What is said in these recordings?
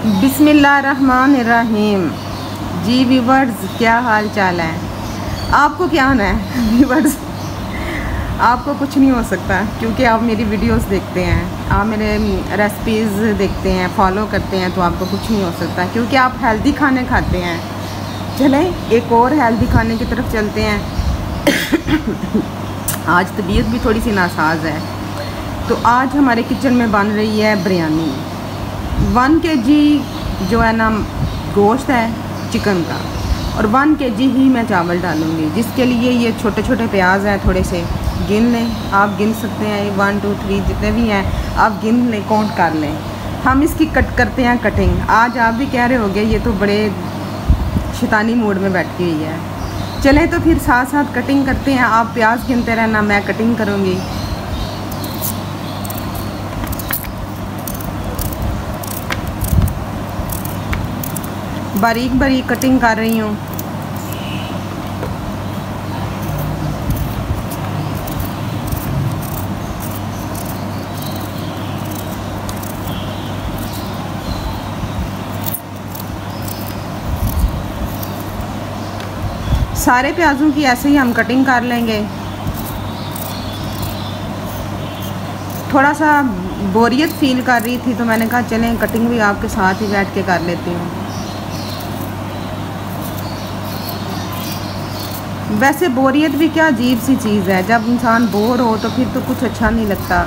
बिस्मिल्लाहिर्रहमानिर्रहीम। जी व्यूवर्स, क्या हाल चाल है? आपको क्या होना है व्यूवर्स? आपको कुछ नहीं हो सकता क्योंकि आप मेरी वीडियोस देखते हैं, आप मेरे रेसिपीज़ देखते हैं, फॉलो करते हैं, तो आपको कुछ नहीं हो सकता क्योंकि आप हेल्दी खाने खाते हैं। चलें एक और हेल्दी खाने की तरफ चलते हैं। आज तबीयत भी थोड़ी सी नासाज है, तो आज हमारे किचन में बन रही है बिरयानी। 1 kg जो है ना गोश्त है चिकन का, और 1 kg ही मैं चावल डालूँगी, जिसके लिए ये छोटे छोटे प्याज हैं, थोड़े से गिन लें। आप गिन सकते हैं 1 2 3 जितने भी हैं आप गिन लें, काउंट कर लें। हम इसकी कट करते हैं कटिंग। आज आप भी कह रहे होंगे ये तो बड़े शैतानी मूड में बैठी हुई है। चलें तो फिर साथ साथ कटिंग करते हैं। आप प्याज गिनते रहना, मैं कटिंग करूँगी। बारीक बारीक कटिंग कर रही हूँ। सारे प्याज़ों की ऐसे ही हम कटिंग कर लेंगे। थोड़ा सा बोरियत फील कर रही थी तो मैंने कहा चलें कटिंग भी आपके साथ ही बैठ के कर लेती हूँ। वैसे बोरियत भी क्या अजीब सी चीज़ है, जब इंसान बोर हो तो फिर तो कुछ अच्छा नहीं लगता।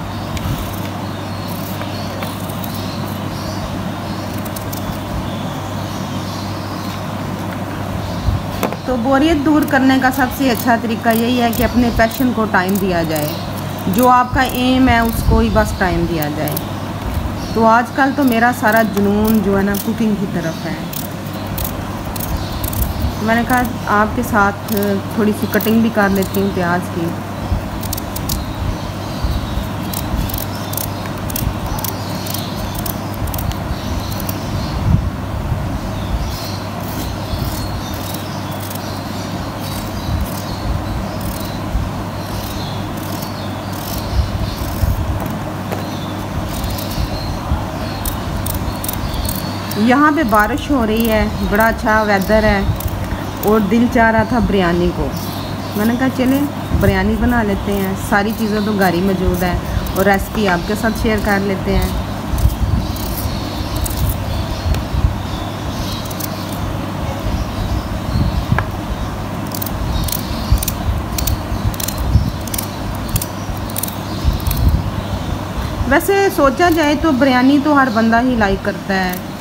तो बोरियत दूर करने का सबसे अच्छा तरीका यही है कि अपने पैशन को टाइम दिया जाए, जो आपका एम है उसको ही बस टाइम दिया जाए। तो आजकल तो मेरा सारा जुनून जो है ना कुकिंग की तरफ है। मैंने कहा आपके साथ थोड़ी सी कटिंग भी कर लेती हूँ प्याज की। यहाँ पे बारिश हो रही है, बड़ा अच्छा वेदर है और दिल चाह रहा था बिरयानी को। मैंने कहा चले बिरयानी बना लेते हैं। सारी चीज़ें तो घर ही मौजूद है और रेसिपी आपके साथ शेयर कर लेते हैं। वैसे सोचा जाए तो बिरयानी तो हर बंदा ही लाइक करता है।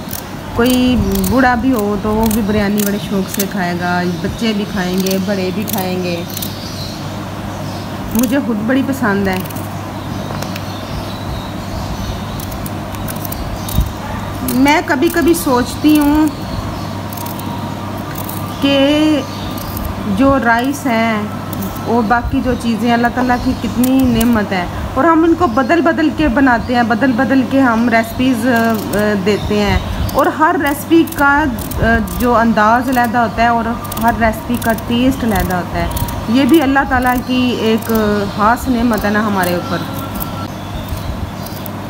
कोई बूढ़ा भी हो तो वो भी बिरयानी बड़े शौक़ से खाएगा, बच्चे भी खाएंगे, बड़े भी खाएंगे। मुझे खुद बड़ी पसंद है। मैं कभी कभी सोचती हूँ कि जो राइस है और बाकी जो चीज़ें अल्लाह ताला की कितनी नेमत है, और हम इनको बदल बदल के बनाते हैं, बदल बदल के हम रेसिपीज़ देते हैं, और हर रेसिपी का जो अंदाज़ अलहदा होता है और हर रेसिपी का टेस्ट अलहदा होता है। ये भी अल्लाह ताला की एक ख़ास नेमत है ना हमारे ऊपर।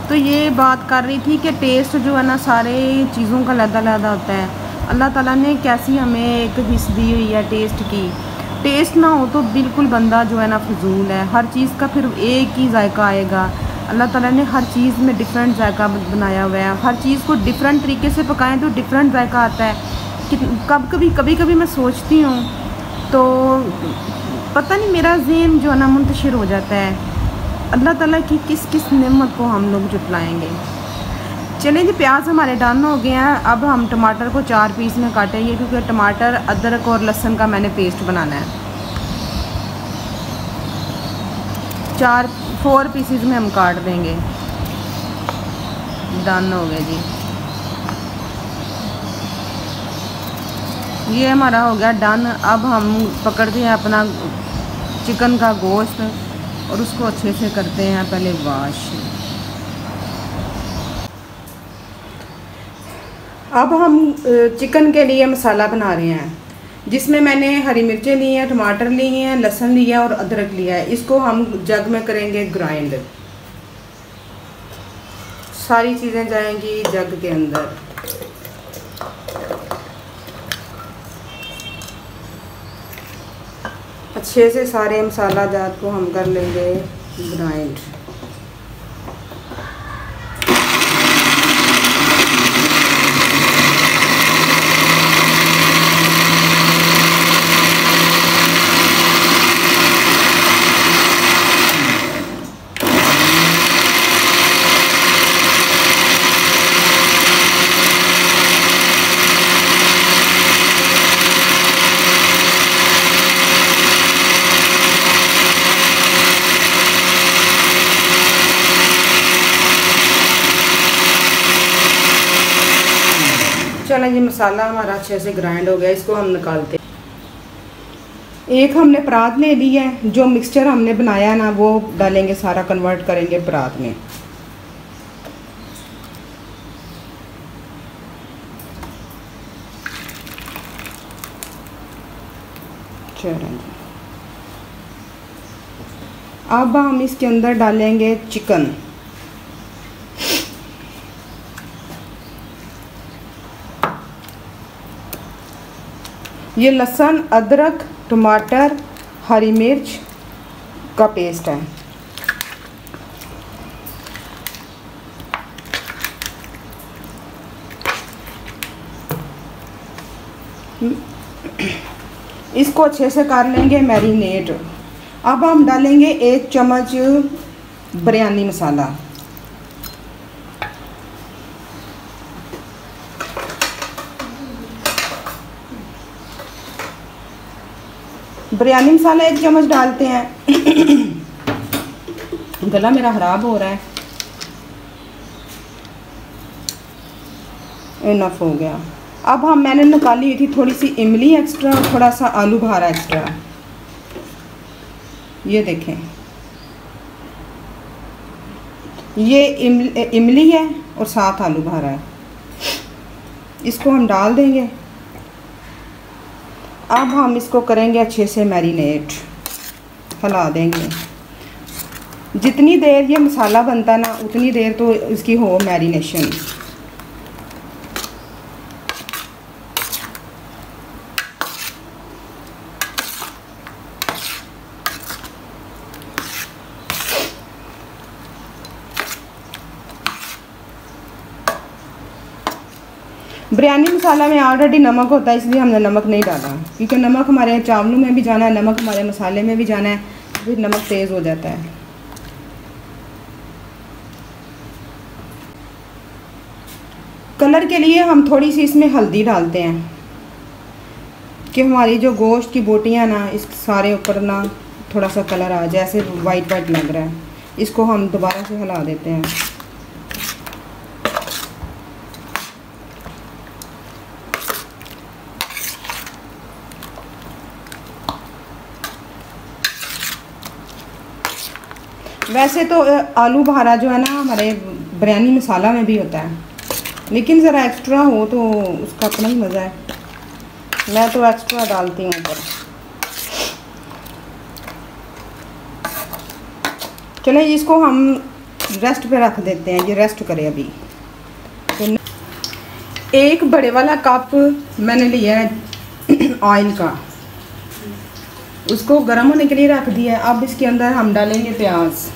तो ये बात कर रही थी कि टेस्ट जो है ना सारे चीज़ों का अलहदा अलहदा होता है। अल्लाह ताला ने कैसी हमें एक हिस्स दी हुई है टेस्ट की। टेस्ट ना हो तो बिल्कुल बंदा जो है ना फजूल है। हर चीज़ का फिर एक ही जायका आएगा। अल्लाह ताला ने हर चीज़ में डिफरेंट जायका बनाया हुआ है। हर चीज़ को डिफरेंट तरीके से पकाएं तो डिफरेंट जायका आता है। कि कभी कभी मैं सोचती हूँ तो पता नहीं मेरा ज़हन जो है ना मुंतशिर हो जाता है। अल्लाह ताला की किस किस नेमत को हम लोग जुटलाएँगे। चलें जी, प्याज हमारे डन हो गए हैं। अब हम टमाटर को 4 पीस में काटेंगे क्योंकि टमाटर, अदरक और लहसुन का मैंने पेस्ट बनाना है। 4 पीसेस में हम काट देंगे। डन हो गए जी, ये हमारा हो गया डन। अब हम पकड़ते हैं अपना चिकन का गोश्त और उसको अच्छे से करते हैं पहले वॉश। अब हम चिकन के लिए मसाला बना रहे हैं, जिसमें मैंने हरी मिर्चें ली हैं, टमाटर लिए हैं, लहसुन लिया और अदरक लिया है। इसको हम जग में करेंगे ग्राइंड। सारी चीज़ें जाएंगी जग के अंदर। अच्छे से सारे मसाला जात को हम कर लेंगे ग्राइंड। चलो ये मसाला हमारा अच्छे से ग्राइंड हो गया, इसको हम निकालते हैं। एक हमने परात ले ली है, जो मिक्सचर हमने बनाया ना वो डालेंगे, सारा कन्वर्ट करेंगे परात में। चलो अब हम इसके अंदर डालेंगे चिकन। ये लहसुन, अदरक, टमाटर, हरी मिर्च का पेस्ट है। इसको अच्छे से कर लेंगे मैरिनेट। अब हम डालेंगे 1 चम्मच बिरयानी मसाला। बिरयानी मसाला 1 चम्मच डालते हैं। गला मेरा ख़राब हो रहा है। इनफ हो गया। अब मैंने निकाली हुई थी थोड़ी सी इमली एक्स्ट्रा, थोड़ा सा आलू बुखारा एक्स्ट्रा। ये देखें, ये इमली है और साथ आलू बुखारा है। इसको हम डाल देंगे। अब हम इसको करेंगे अच्छे से मैरिनेट, हिला देंगे। जितनी देर ये मसाला बनता ना उतनी देर तो इसकी हो मैरिनेशन। बिरयानी मसाला में ऑलरेडी नमक होता है, इसलिए हमने नमक नहीं डाला, क्योंकि नमक हमारे चावलों में भी जाना है, नमक हमारे मसाले में भी जाना है, फिर नमक तेज़ हो जाता है। कलर के लिए हम थोड़ी सी इसमें हल्दी डालते हैं कि हमारी जो गोश्त की बोटियाँ ना इस सारे ऊपर ना थोड़ा सा कलर आ जाए, ऐसे वाइट वाइट लग रहा है। इसको हम दोबारा से हिला देते हैं। वैसे तो आलू बुखारा जो है ना हमारे बिरयानी मसाला में भी होता है, लेकिन ज़रा एक्स्ट्रा हो तो उसका अपना ही मज़ा है। मैं तो एक्स्ट्रा डालती हूँ ऊपर। चलो इसको हम रेस्ट पे रख देते हैं, ये रेस्ट करे अभी। तो 1 बड़े वाला कप मैंने लिया है ऑयल का, उसको गर्म होने के लिए रख दिया है। अब इसके अंदर हम डालेंगे प्याज।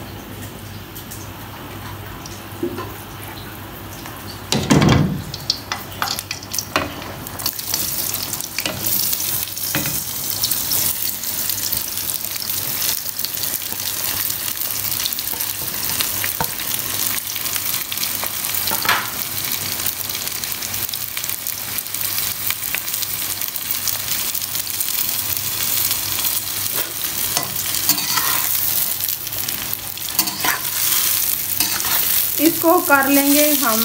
इसको कर लेंगे हम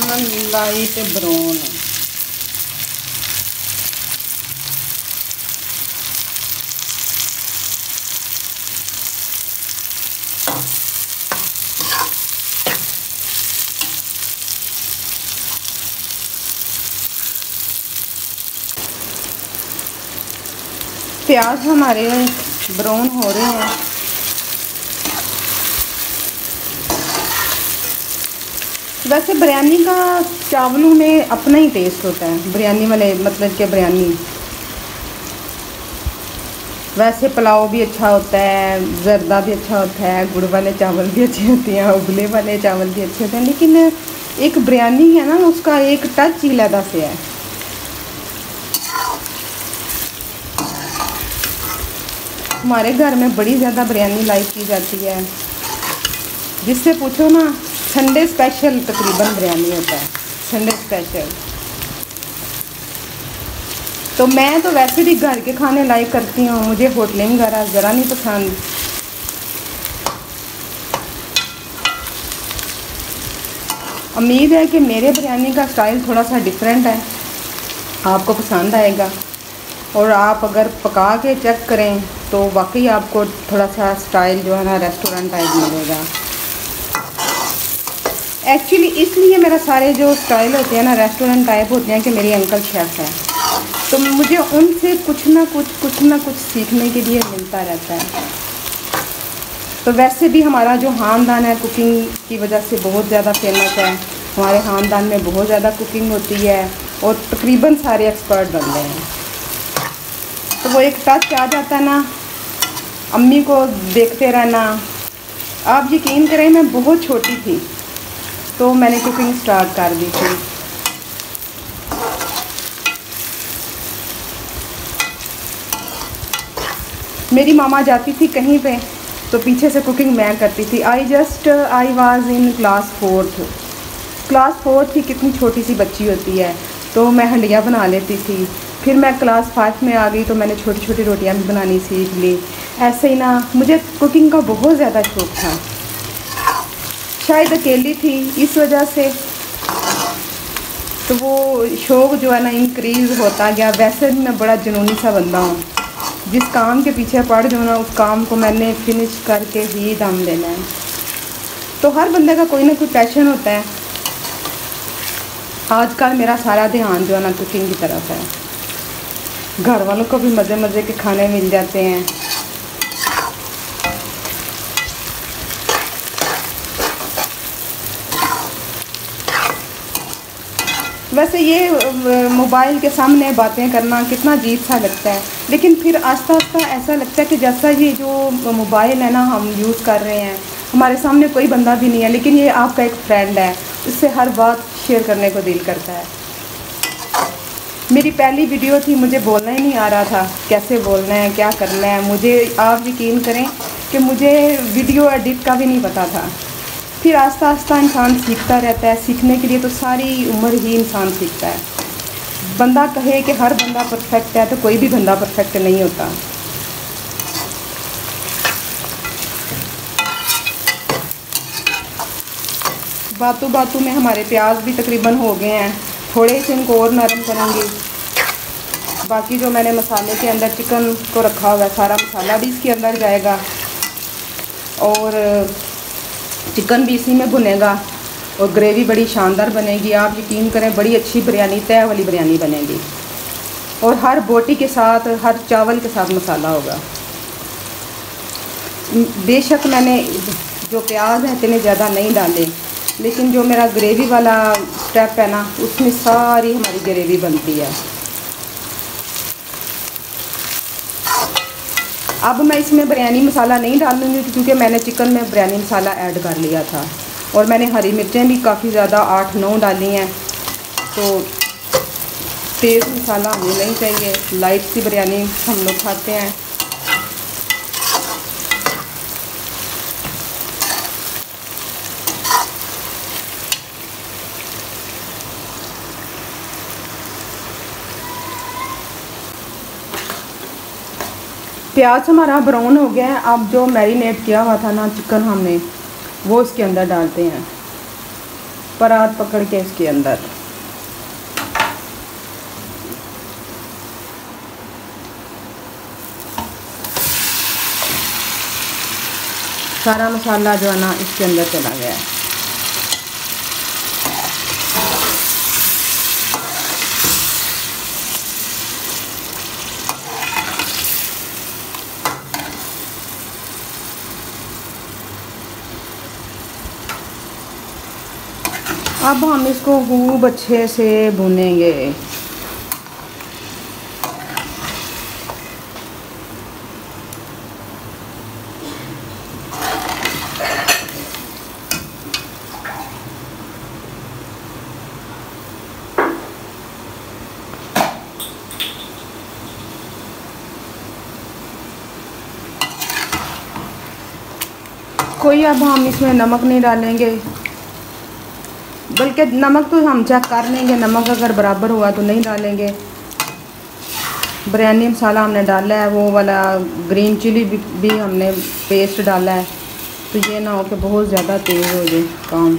लाइट ब्राउन। प्याज हमारे ब्राउन हो रहे हैं। वैसे बिरयानी का चावलों में अपना ही टेस्ट होता है, बिरयानी वाले मतलब कि बिरयानी वैसे पुलाव भी अच्छा होता है, जर्दा भी अच्छा होता है, गुड़ वाले चावल भी अच्छे होते हैं, उबले वाले चावल भी अच्छे होते हैं, लेकिन एक बिरयानी है ना, उसका एक टच ही अलग से है। हमारे घर में बड़ी ज़्यादा बिरयानी लाइक की जाती है, जिससे पूछो ना, संडे स्पेशल तकरीबन बिरयानी होता है, संडे स्पेशल। तो मैं तो वैसे भी घर के खाने लाइक करती हूँ, मुझे होटलिंग वगैरह ज़रा नहीं पसंद। उम्मीद है कि मेरे बिरयानी का स्टाइल थोड़ा सा डिफरेंट है, आपको पसंद आएगा। और आप अगर पका के चेक करें तो वाकई आपको थोड़ा सा स्टाइल जो है ना रेस्टोरेंट टाइप मिलेगा। एक्चुअली इसलिए मेरा सारे जो स्टाइल होते हैं ना रेस्टोरेंट टाइप होते हैं कि मेरी अंकल शेफ़ है, तो मुझे उनसे कुछ ना कुछ सीखने के लिए मिलता रहता है। तो वैसे भी हमारा जो ख़ानदान है कुकिंग की वजह से बहुत ज़्यादा फेमस है। हमारे ख़ानदान में बहुत ज़्यादा कुकिंग होती है और तकरीबन सारे एक्सपर्ट बन गए हैं। तो वो एक टच आ जाता है ना, अम्मी को देखते रहना। आप यकीन करें, मैं बहुत छोटी थी तो मैंने कुकिंग स्टार्ट कर दी थी। मेरी मामा जाती थी कहीं पे तो पीछे से कुकिंग मैं करती थी। I was in class fourth थी, कितनी छोटी सी बच्ची होती है, तो मैं हंडिया बना लेती थी। फिर मैं क्लास 5 में आ गई तो मैंने छोटी छोटी रोटियां भी बनानी सीख ली। ऐसे ही ना, मुझे कुकिंग का बहुत ज़्यादा शौक़ था। शायद अकेली थी इस वजह से, तो वो शौक़ जो है ना इंक्रीज़ होता गया। वैसे भी मैं बड़ा जुनूनी सा बंदा हूँ, जिस काम के पीछे पड़ जाऊँ ना, उस काम को मैंने फिनिश करके ही दम देना है। तो हर बंदे का कोई ना कोई पैशन होता है। आजकल मेरा सारा ध्यान जो है ना कुकिंग की तरफ है। घर वालों को भी मज़े मज़े के खाने मिल जाते हैं। वैसे ये मोबाइल के सामने बातें करना कितना अजीब सा लगता है, लेकिन फिर आस्ता आस्ता ऐसा लगता है कि जैसा ये जो मोबाइल है ना हम यूज़ कर रहे हैं, हमारे सामने कोई बंदा भी नहीं है, लेकिन ये आपका एक फ्रेंड है, उससे हर बात शेयर करने को दिल करता है। मेरी पहली वीडियो थी, मुझे बोलना ही नहीं आ रहा था, कैसे बोलना है, क्या करना है। मुझे, आप यकीन करें कि मुझे वीडियो एडिट का भी नहीं पता था। फिर आस्ता आस्ता इंसान सीखता रहता है। सीखने के लिए तो सारी उम्र ही इंसान सीखता है। बंदा कहे कि हर बंदा परफेक्ट है, तो कोई भी बंदा परफेक्ट नहीं होता। बातों बातों में हमारे प्याज भी तकरीबन हो गए हैं, थोड़े से इनको और नरम करूँगी। बाकी जो मैंने मसाले के अंदर चिकन को रखा हुआ है, सारा मसाला भी इसके अंदर जाएगा और चिकन भी इसी में भुनेगा और ग्रेवी बड़ी शानदार बनेगी। आप यकीन करें, बड़ी अच्छी बिरयानी, तय वाली बिरयानी बनेगी। और हर बोटी के साथ, हर चावल के साथ मसाला होगा। बेशक मैंने जो प्याज है इतने ज़्यादा नहीं डाले, लेकिन जो मेरा ग्रेवी वाला स्टेप है ना, उसमें सारी हमारी ग्रेवी बनती है। अब मैं इसमें बिरयानी मसाला नहीं डालूँगी, क्योंकि मैंने चिकन में बिरयानी मसाला ऐड कर लिया था। और मैंने हरी मिर्चें भी काफ़ी ज़्यादा 8-9 डाली हैं। तो तेज़ मसाला हमें नहीं चाहिए, लाइट सी बिरयानी हम लोग खाते हैं। प्याज हमारा ब्राउन हो गया है। अब जो मैरिनेट किया हुआ था ना चिकन हमने, वो इसके अंदर डालते हैं, परात पकड़ के इसके अंदर। सारा मसाला जो है ना इसके अंदर चला गया है। अब हम इसको खूब अच्छे से भूनेंगे। कोई अब हम इसमें नमक नहीं डालेंगे, बल्कि नमक तो हम चेक कर लेंगे, नमक अगर बराबर हुआ तो नहीं डालेंगे। बिरयानी मसाला हमने डाला है, वो वाला ग्रीन चिली भी हमने पेस्ट डाला है, तो ये ना हो कि बहुत ज़्यादा तेज़ हो जाए काम।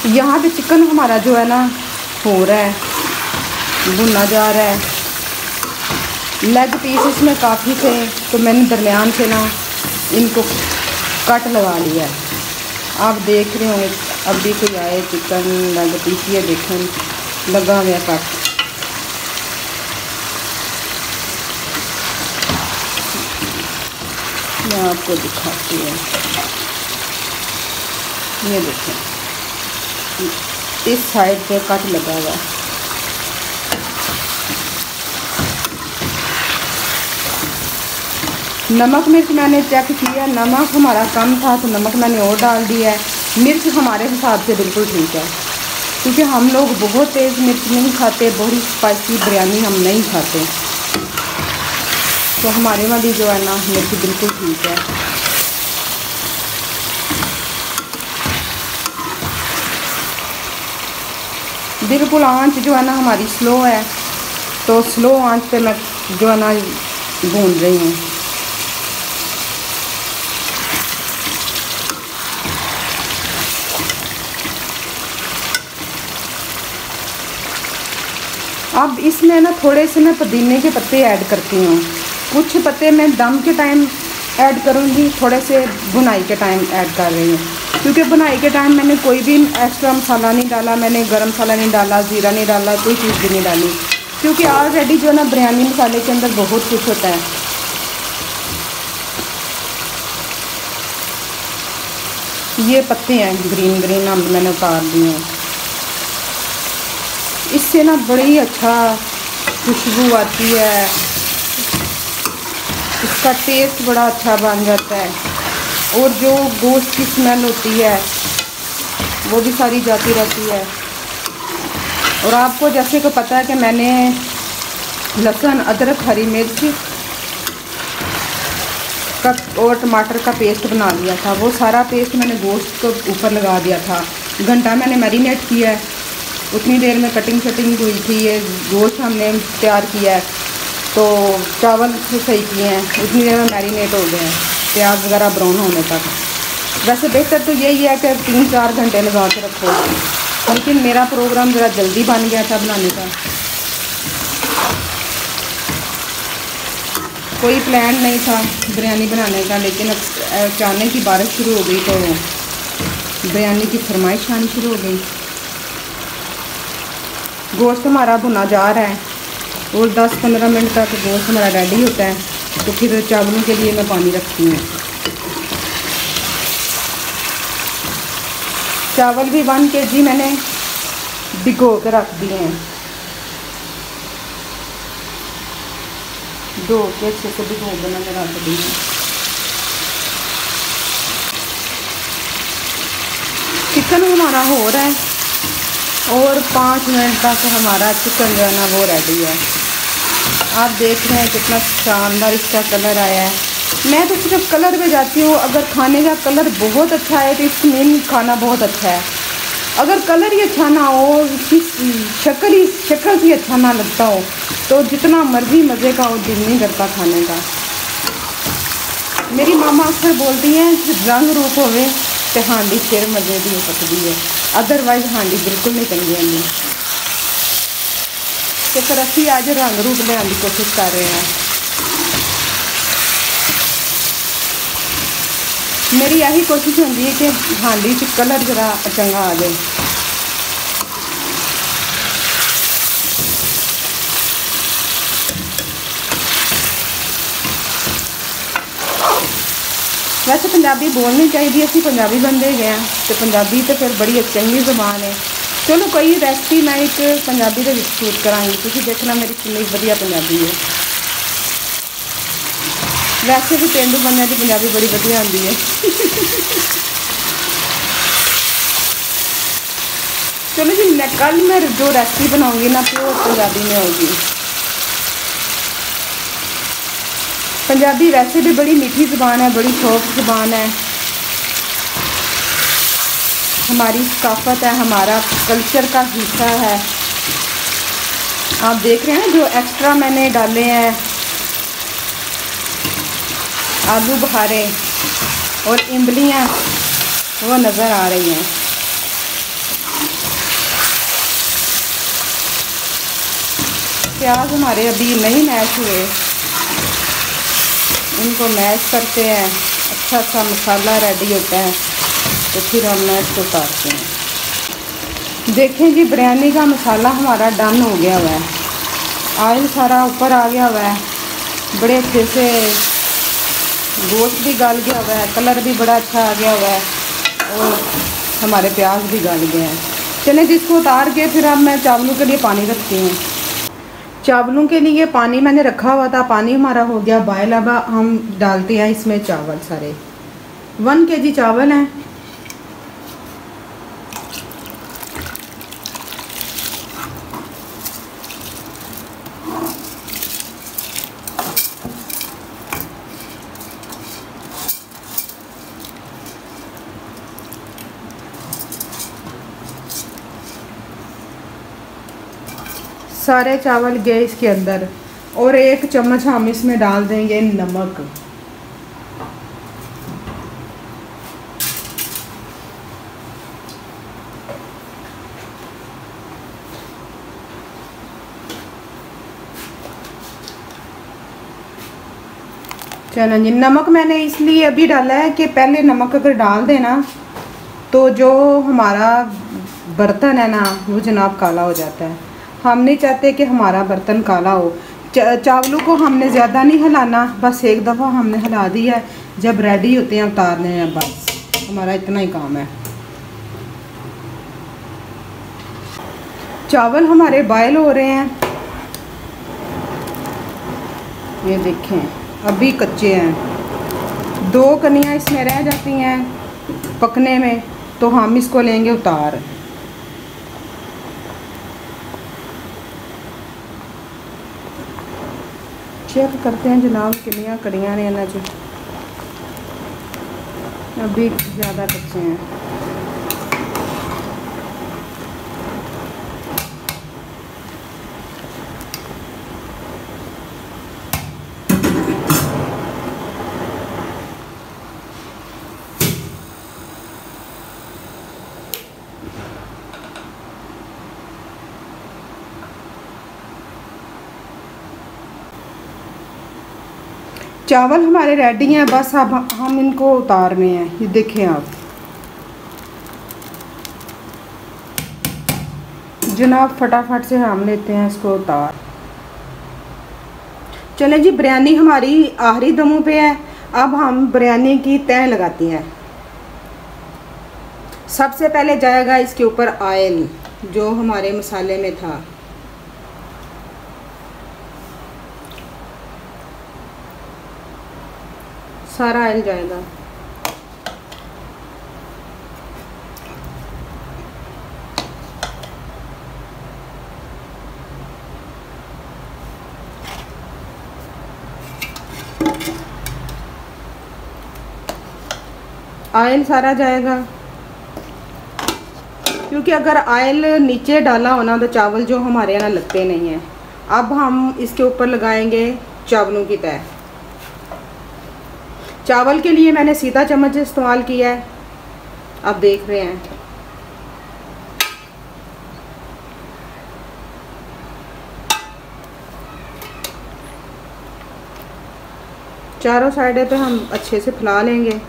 यहाँ पे चिकन हमारा जो है ना हो रहा है, भुना जा रहा है। लेग पीस इसमें काफ़ी थे तो मैंने दरमियान से ना इनको कट लगा लिया है। आप देख रहे होंगे अभी कोई आए चिकन लेग पीस, ये देखें लगा हुआ कट। मैं आपको दिखाती हूँ, ये देखें इस साइड पे कट लगा हुआ है। नमक मिर्च मैंने चेक किया, नमक हमारा कम था तो नमक मैंने और डाल दिया है। मिर्च हमारे हिसाब से बिल्कुल ठीक है, क्योंकि हम लोग बहुत तेज़ मिर्च नहीं खाते, बहुत स्पाइसी बिरयानी हम नहीं खाते, तो हमारे वाली जो है ना मिर्च बिल्कुल ठीक है। बिल्कुल आंच जो है ना हमारी स्लो है, तो स्लो आंच पे मैं जो है ना भून रही हूँ। अब इसमें ना थोड़े से मैं पुदीने के पत्ते ऐड करती हूँ। कुछ पत्ते मैं दम के टाइम ऐड करूँगी, थोड़े से भुनाई के टाइम ऐड कर रही हूँ, क्योंकि भुनाई के टाइम मैंने कोई भी एक्स्ट्रा मसाला नहीं डाला, मैंने गरम मसाला नहीं डाला, ज़ीरा नहीं डाला, कोई चीज़ भी नहीं डाली, क्योंकि ऑलरेडी जो है ना बिरयानी मसाले के अंदर बहुत कुछ होता है। ये पत्ते हैं ग्रीन ग्रीन हम मैंने उतार दिए हैं। इससे ना बड़ी अच्छा खुशबू आती है, इसका टेस्ट बड़ा अच्छा बन जाता है, और जो गोश्त की स्मेल होती है वो भी सारी जाती रहती है। और आपको जैसे को पता है कि मैंने लहसुन अदरक हरी मिर्च का और टमाटर का पेस्ट बना लिया था, वो सारा पेस्ट मैंने गोश्त को ऊपर लगा दिया था। घंटा मैंने मैरिनेट किया है, उतनी देर में कटिंग शटिंग हुई थी, ये गोश्त हमने तैयार किया है, तो चावल सही किए हैं, उतनी देर में मैरिनेट हो गए हैं प्याज वगैरह ब्राउन होने तक। वैसे बेहतर तो यही है कि 3-4 घंटे लगा के रखो, लेकिन मेरा प्रोग्राम ज़रा जल्दी बन गया था बनाने का, कोई प्लान नहीं था बिरयानी बनाने का, लेकिन अचानक की बारिश शुरू हो गई तो बिरयानी की फरमाइश आनी शुरू हो गई। गोश्त हमारा भुना जा रहा है और 10-15 मिनट तक गोश्त हमारा रेडी होता है, तो फिर चावलों के लिए मैं पानी रखती हूँ। चावल भी 1 kg मैंने भिगो के रख दिए हैं, धो के अच्छे से भिगो के मैंने रख दी है। चिकन हमारा हो रहा है और 5 मिनट तक हमारा चिकन जो है ना वो रेडी है। आप देख रहे हैं कितना शानदार इसका कलर आया है। मैं तो सिर्फ कलर पे जाती हूँ, अगर खाने का कलर बहुत अच्छा है तो इसका मेन खाना बहुत अच्छा है। अगर कलर ही अच्छा ना हो, उसकी शक्ल ही अच्छा ना लगता हो, तो जितना मर्जी मज़े का हो दिल नहीं करता खाने का। मेरी मामा अक्सर बोलती हैं कि रंग रूप होवे तो हांडी फिर मज़े भी हो सकती है, अदरवाइज हांडी बिल्कुल नहीं चंगी आती। तो फिर असी आज रंग रूप लियाने की कोशिश कर रहे हैं। मेरी यही कोशिश होती है कि हांडी च कलर जरा चंगा आ जाए। वैसे पंजाबी बोलनी चाहिए, असी पंजाबी बंदे गए हैं तो पंजाबी तो फिर बड़ी चंगी ज़बान है। चलो कोई रेसिपी मैं एक पंजाबी के शूट करांगी, तुम देखना मेरी कितनी वधिया पंजाबी है। वैसे भी पेंडू बंदे की पंजाबी बड़ी वधिया आती है। चलो जी, कल मैं जो रेसिपी बनाऊंगी ना प्योर पंजाबी में होगी। पंजाबी वैसे भी बड़ी मीठी ज़ुबान है, बड़ी सॉफ्ट ज़ुबान है, हमारी सकाफ़त है, हमारा कल्चर का हिस्सा है। आप देख रहे हैं जो एक्स्ट्रा मैंने डाले हैं आलू बुखारे और इमलियाँ, वो नज़र आ रही हैं। प्याज हमारे अभी नहीं मैश हुए, इनको मैश करते हैं, अच्छा सा मसाला रेडी होता है तो फिर हम इसको उतारते हैं। देखें जी, बिरयानी का मसाला हमारा डन हो गया हुआ है, ऑयल सारा ऊपर आ गया हुआ है, बड़े अच्छे से गोश्त भी गल गया हुआ है, कलर भी बड़ा अच्छा आ गया हुआ है और हमारे प्याज भी गल गए हैं। चलें जिसको उतार के फिर अब मैं चावलों के लिए पानी रखती हूँ। चावलों के लिए पानी मैंने रखा हुआ था, पानी हमारा हो गया बॉयल। अब हम डालते हैं इसमें चावल सारे। 1 kg चावल हैं। सारे चावल गए इसके अंदर और 1 चम्मच हम इसमें डाल देंगे नमक। चलो जी, नमक मैंने इसलिए अभी डाला है कि पहले नमक अगर डाल देना तो जो हमारा बर्तन है ना वो जनाब काला हो जाता है। हम नहीं चाहते कि हमारा बर्तन काला हो। चावलों को हमने ज़्यादा नहीं हिलाना, बस एक दफ़ा हमने हिला दिया है, जब रेडी होते हैं उतारने हैं, बस हमारा इतना ही काम है। चावल हमारे बॉयल हो रहे हैं, ये देखें अभी कच्चे हैं, 2 कनियाँ इसमें रह जाती हैं पकने में, तो हम इसको लेंगे उतार। चेक करते हैं जनाब कितनियाँ कड़ियाँ ने ना जी, अभी ज़्यादा कच्चे हैं। चावल हमारे रेडी हैं, बस अब हम इनको उतारने हैं। ये देखें आप जनाब, फटाफट से हम लेते हैं इसको उतार। चलें जी, बिरयानी हमारी आखिरी दमों पे है। अब हम बिरयानी की तह लगाती हैं। सबसे पहले जाएगा इसके ऊपर ऑयल जो हमारे मसाले में था। सारा ऑयल जाएगा। ऑयल सारा जाएगा, क्योंकि अगर ऑयल नीचे डाला होना तो चावल जो हमारे यहाँ लगते नहीं हैं। अब हम इसके ऊपर लगाएंगे चावलों की तह। चावल के लिए मैंने सीधा चम्मच इस्तेमाल किया है, आप देख रहे हैं। चारों साइडें पे हम अच्छे से फैला लेंगे।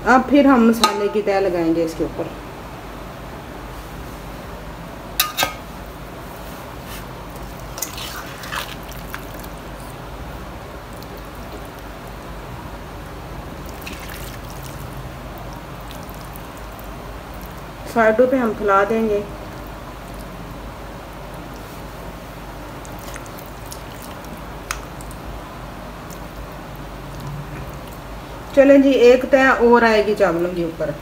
अब फिर हम मसाले की तह लगाएंगे इसके ऊपर। साइडों पे हम फैला देंगे। चलें जी, एक तह और आएगी चावलों के ऊपर।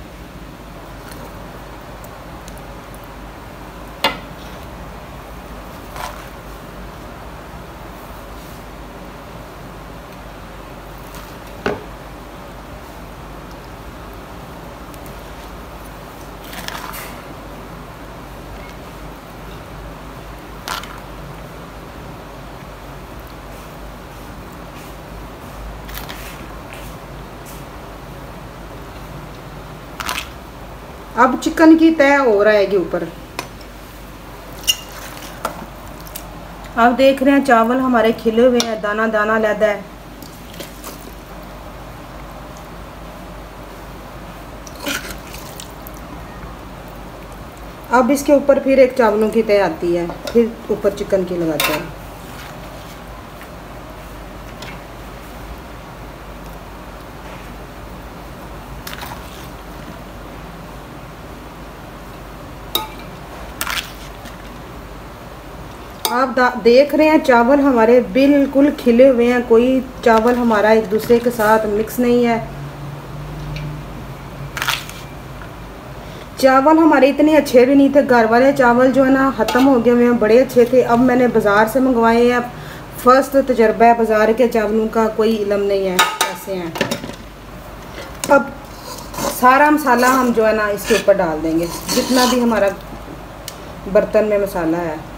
अब चिकन की तय हो रहेगी ऊपर। अब देख रहे हैं चावल हमारे खिले हुए हैं, दाना दाना लैदा है। अब इसके ऊपर फिर एक चावलों की तय आती है, फिर ऊपर चिकन की लगाते हैं। आप देख रहे हैं चावल हमारे बिल्कुल खिले हुए हैं, कोई चावल हमारा एक दूसरे के साथ मिक्स नहीं है। चावल हमारे इतने अच्छे भी नहीं थे, घर वाले चावल जो है ना ख़त्म हो गए हुए हैं, बड़े अच्छे थे। अब मैंने बाज़ार से मंगवाए हैं, फर्स्ट तजर्बा है बाज़ार के चावलों का, कोई इल्म नहीं है कैसे हैं। अब सारा मसाला हम जो है ना इसके ऊपर डाल देंगे, जितना भी हमारा बर्तन में मसाला है।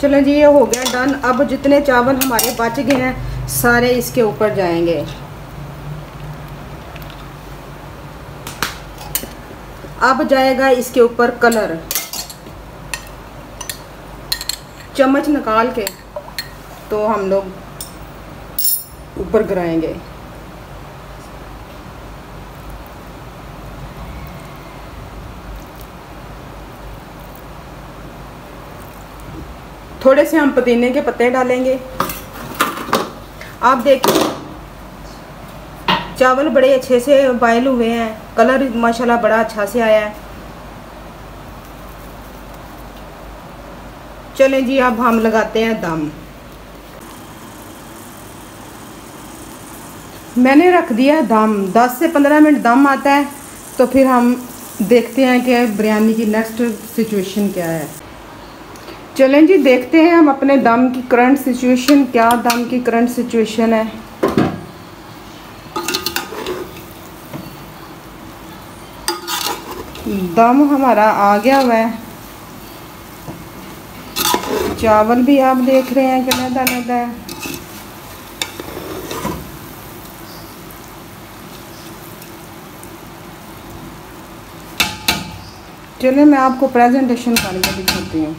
चलो जी, ये हो गया डन। अब जितने चावल हमारे बच गए हैं सारे इसके ऊपर जाएंगे। अब जाएगा इसके ऊपर कलर, चम्मच निकाल के तो हम लोग ऊपर गिराएंगे। थोड़े से हम पुदीने के पत्ते डालेंगे। आप देखिए चावल बड़े अच्छे से बॉयल हुए हैं, कलर माशाल्लाह बड़ा अच्छा से आया है। चलें जी, अब हम लगाते हैं दम। मैंने रख दिया है दम, 10 से 15 मिनट दम आता है तो फिर हम देखते हैं कि बिरयानी की नेक्स्ट सिचुएशन क्या है। चलें जी, देखते हैं हम अपने दम की करंट सिचुएशन, क्या दम की करंट सिचुएशन है। दम हमारा आ गया हुआ है, चावल भी आप देख रहे हैं कि लदा लदा है। चलिए मैं आपको प्रेजेंटेशन करके दिखाती हूँ।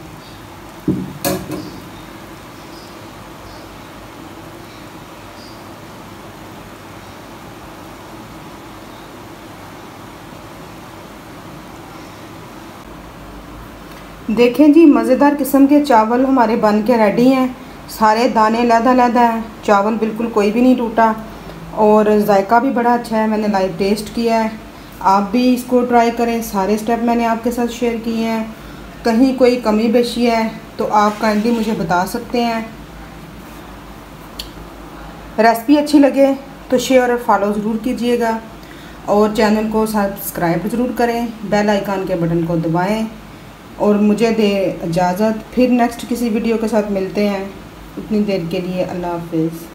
देखें जी, मज़ेदार किस्म के चावल हमारे बन के रेडी हैं। सारे दाने लहदा हैं, चावल बिल्कुल कोई भी नहीं टूटा और जायका भी बड़ा अच्छा है। मैंने लाइव टेस्ट किया है, आप भी इसको ट्राई करें। सारे स्टेप मैंने आपके साथ शेयर किए हैं, कहीं कोई कमी बेशी है तो आप काइंडली मुझे बता सकते हैं। रेसिपी अच्छी लगे तो शेयर और फॉलो ज़रूर कीजिएगा और चैनल को सब्सक्राइब ज़रूर करें, बेल आइकन के बटन को दबाएं और मुझे दे इजाज़त। फिर नेक्स्ट किसी वीडियो के साथ मिलते हैं, उतनी देर के लिए अल्लाह हाफ़िज़।